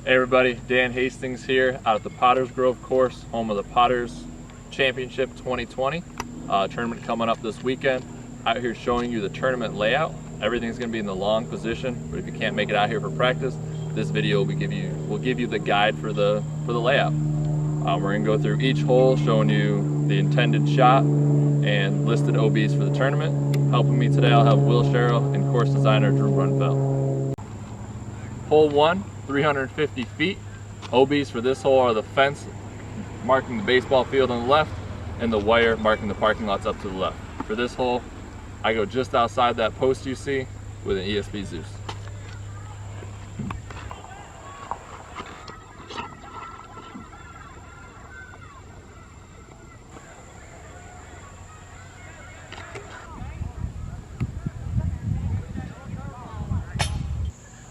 Hey everybody, Dan Hastings here out at the Pottersgrove course, home of the Potters Championship 2020. Tournament coming up this weekend. Out here showing you the tournament layout. Everything's going to be in the long position, but if you can't make it out here for practice, this video will give you the guide for the layout. We're going to go through each hole showing you the intended shot and listed OBs for the tournament. Helping me today I'll have Will Sherrill and course designer Drew Brunfeld. Hole 1, 350 feet. OBs for this hole are the fence marking the baseball field on the left and the wire marking the parking lots up to the left. For this hole, I go just outside that post you see with an ESP Zeus.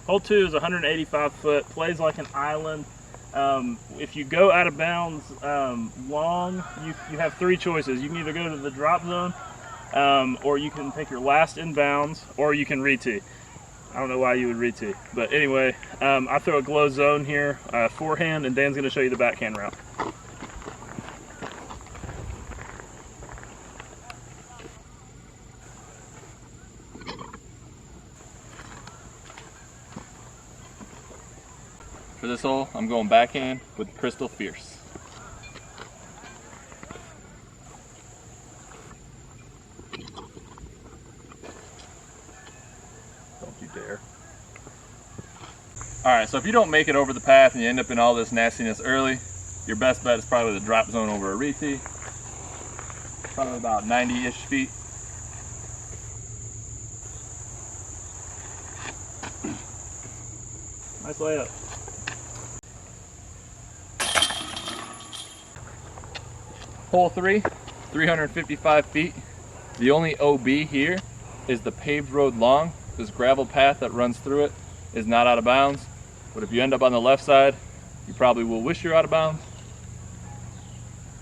Hole 2 is 185 foot, plays like an island. If you go out of bounds long, you have three choices. You can either go to the drop zone, or you can take your last inbounds, or you can re-tee. I don't know why you would re-tee, but anyway, I throw a glow zone here, forehand, and Dan's going to show you the backhand route. For this hole, I'm going backhand with Crystal Fierce. Don't you dare. Alright, so if you don't make it over the path and you end up in all this nastiness early, your best bet is probably the drop zone over a re-tee. Probably about 90-ish feet. Nice layup. Hole 3, 355 feet. The only OB here is the paved road long. This gravel path that runs through it is not out of bounds. But if you end up on the left side, you probably will wish you're out of bounds.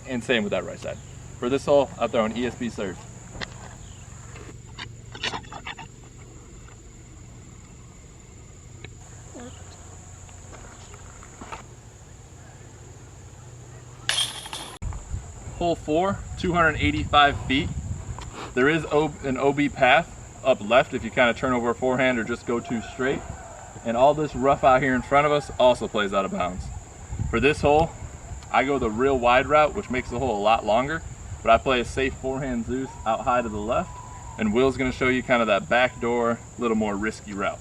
And same with that right side. For this hole, I'm throwing ESP serve. Hole 4, 285 feet. There is an OB path up left if you kind of turn over a forehand or just go too straight. And all this rough out here in front of us also plays out of bounds. For this hole, I go the real wide route, which makes the hole a lot longer, but I play a safe forehand Zeus out high to the left, and Will's going to show you kind of that back door, little more risky route.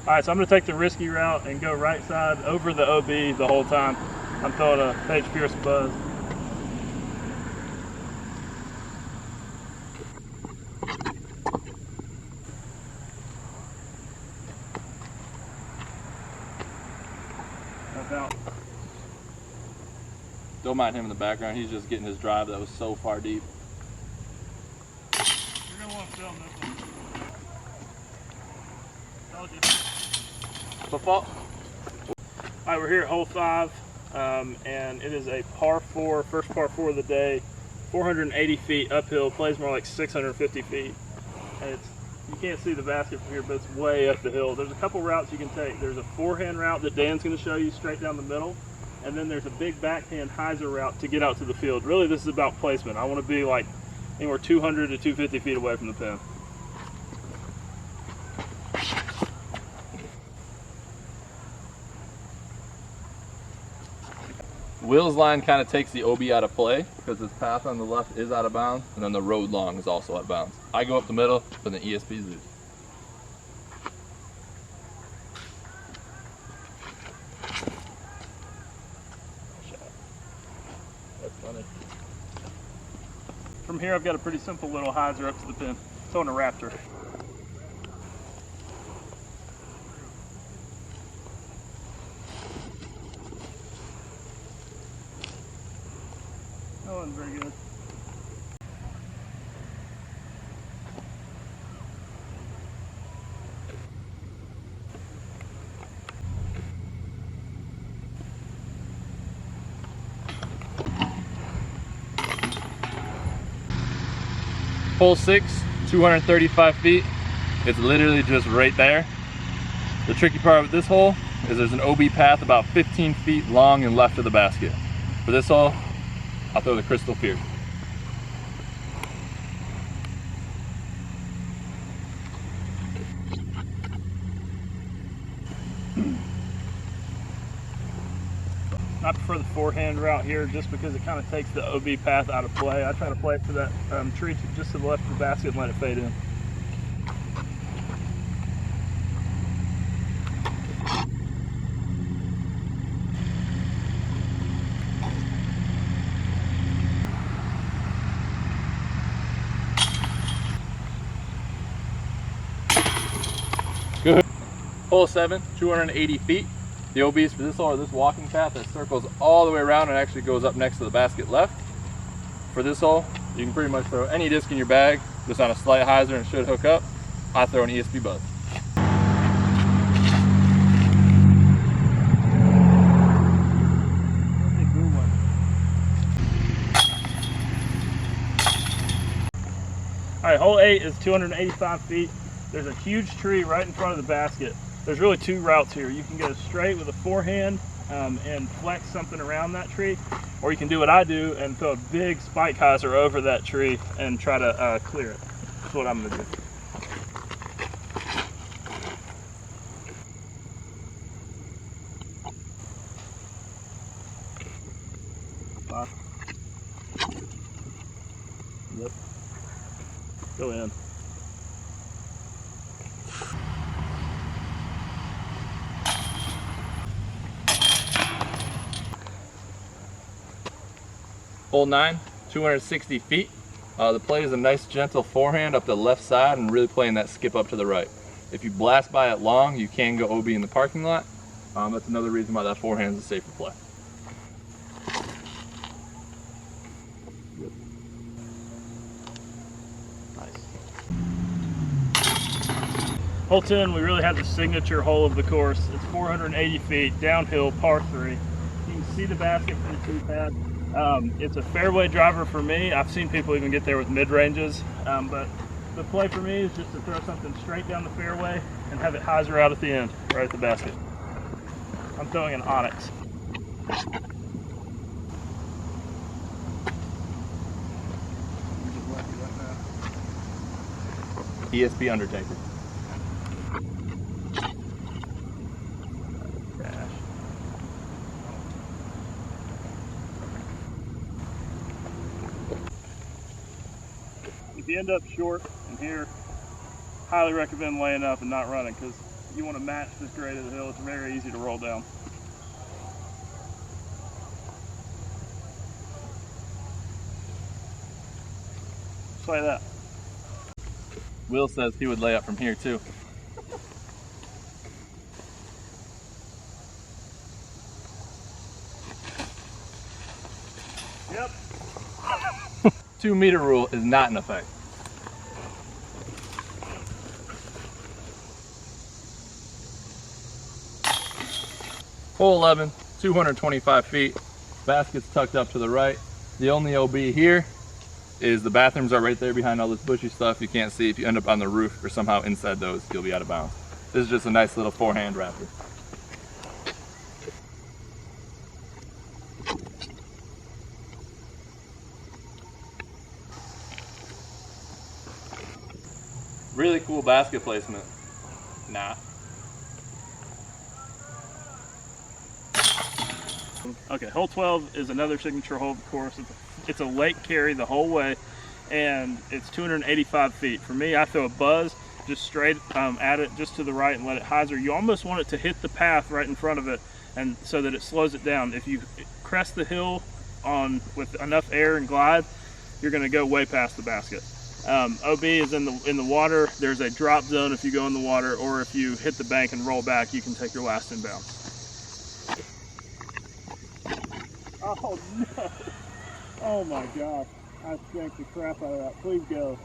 Alright, so I'm going to take the risky route and go right side over the OB the whole time. I'm throwing a Paige Pierce buzz. That's out. Don't mind him in the background, he's just getting his drive that was so far deep. You're going to want to film this one. Told you. Football. Alright, we're here at hole 5, and it is a par 4, first par 4 of the day, 480 feet uphill, plays more like 650 feet. And you can't see the basket from here, but it's way up the hill. There's a couple routes you can take. There's a forehand route that Dan's going to show you straight down the middle, and then there's a big backhand hyzer route to get out to the field. Really, this is about placement. I want to be like anywhere 200 to 250 feet away from the pin. Will's line kind of takes the OB out of play because his path on the left is out of bounds, and then the road long is also out of bounds. I go up the middle with an ESP Zeus. That's funny. From here, I've got a pretty simple little hyzer up to the pin. It's on a Raptor. That wasn't very good. Hole 6, 235 feet. It's literally just right there. The tricky part with this hole is there's an OB path about 15 feet long and left of the basket. For this hole, I'll throw the Crystal Pierce. I prefer the forehand route here just because it kind of takes the OB path out of play. I try to play it to that tree just to the left of the basket and let it fade in. Good. Hole 7, 280 feet. The OBs for this hole are this walking path that circles all the way around and actually goes up next to the basket left. For this hole, you can pretty much throw any disc in your bag, just on a slight hyzer and it should hook up. I throw an ESP buzz. All right, hole 8 is 285 feet. There's a huge tree right in front of the basket. There's really two routes here. You can go straight with a forehand and flex something around that tree, or you can do what I do and throw a big spike hyzer over that tree and try to clear it. That's what I'm gonna do. Yep. Go in. Hole 9, 260 feet. The play is a nice gentle forehand up the left side and really playing that skip up to the right. If you blast by it long, you can go OB in the parking lot. That's another reason why that forehand is a safer play. Hole 10, we really have the signature hole of the course. It's 480 feet, downhill, par 3. You can see the basket from the tee pad. It's a fairway driver for me. I've seen people even get there with mid-ranges, but the play for me is just to throw something straight down the fairway and have it hyzer out at the end, right at the basket. I'm throwing an Onyx. ESP Undertaker. If you end up short in here, highly recommend laying up and not running because you want to match this grade of the hill. It's very easy to roll down. Just like that. Will says he would lay up from here too. Yep. 2 meter rule is not in effect. Hole 11, 225 feet. Basket's tucked up to the right. The only OB here is the bathrooms are right there behind all this bushy stuff. You can't see. If you end up on the roof or somehow inside those, you'll be out of bounds. This is just a nice little forehand wrapper. Really cool basket placement. Nah. Okay, hole 12 is another signature hole, of course. It's a lake carry the whole way, and it's 285 feet. For me, I throw a buzz just straight at it, just to the right, and let it hyzer. You almost want it to hit the path right in front of it, and so that it slows it down. If you crest the hill with enough air and glide, you're going to go way past the basket. OB is in the water. There's a drop zone if you go in the water, or if you hit the bank and roll back, you can take your last inbound. Oh no! Oh my gosh! I spanked the crap out of that. Please go.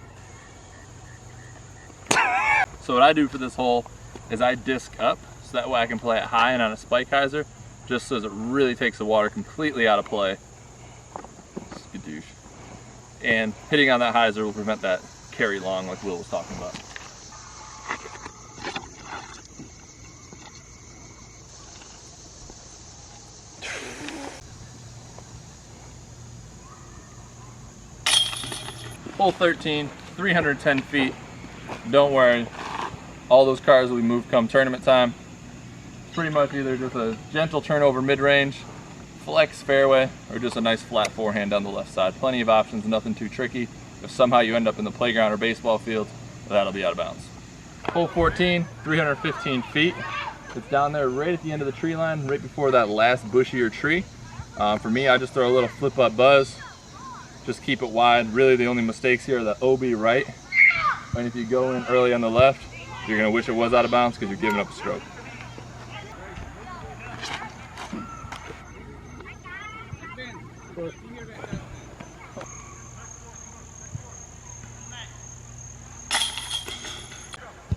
So what I do for this hole is I disc up, so that way I can play it high and on a spike hyzer, just so it really takes the water completely out of play. Skadoosh. And hitting on that hyzer will prevent that carry long like Will was talking about. Hole 13, 310 feet. Don't worry, all those cars will be moved come tournament time. Pretty much either just a gentle turnover mid-range, flex fairway, or just a nice flat forehand down the left side. Plenty of options, nothing too tricky. If somehow you end up in the playground or baseball field, that'll be out of bounds. Hole 14, 315 feet. It's down there right at the end of the tree line, right before that last bushier tree. For me, I just throw a little flip up buzz. Just keep it wide. Really the only mistakes here are the OB right. And if you go in early on the left, you're gonna wish it was out of bounds because you're giving up a stroke.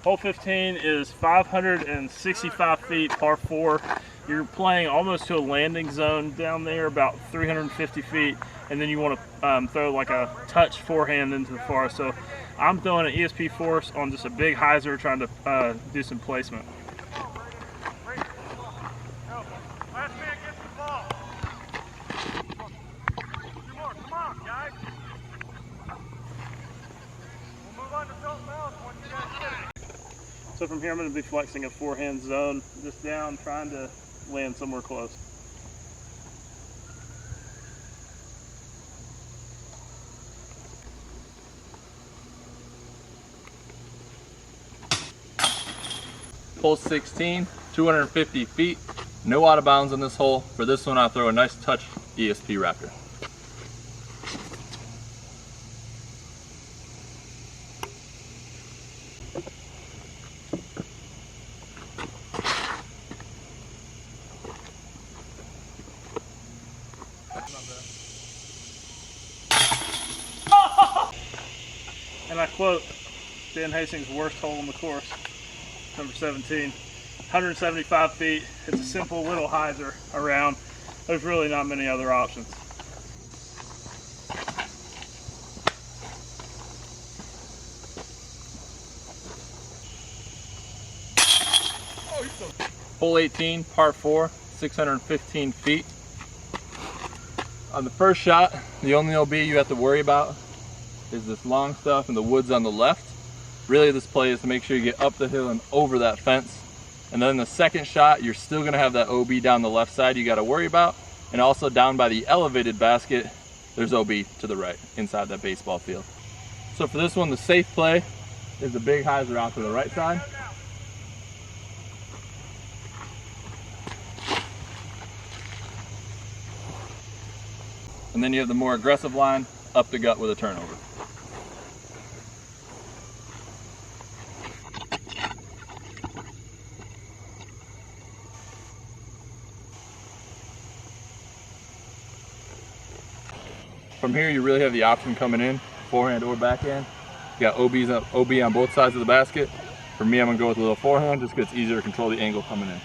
Hole 15 is 565 feet, par 4. You're playing almost to a landing zone down there, about 350 feet, and then you want to throw like a touch forehand into the forest. So I'm throwing an ESP force on just a big hyzer, trying to do some placement. So from here I'm going to be flexing a forehand zone, just down, trying to land somewhere close. Hole 16, 250 feet. No out of bounds on this hole. For this one, I'll throw a nice touch ESP raptor. And I quote Dan Hastings' worst hole in the course, number 17, 175 feet. It's a simple little hyzer around. There's really not many other options. Hole 18, par 4, 615 feet. On the first shot, the only OB you have to worry about is this long stuff in the woods on the left. Really this play is to make sure you get up the hill and over that fence. And then the second shot, you're still gonna have that OB down the left side you gotta worry about. And also down by the elevated basket, there's OB to the right, inside that baseball field. So for this one, the safe play is the big hyzer out to the right side. And then you have the more aggressive line up the gut with a turnover. From here, you really have the option coming in, forehand or backhand. You got OB on both sides of the basket. For me, I'm gonna go with a little forehand just because it's easier to control the angle coming in.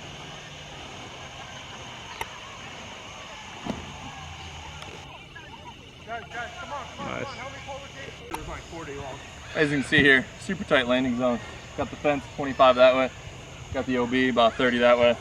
Nice. As you can see here, super tight landing zone. Got the fence 25 that way, got the OB about 30 that way.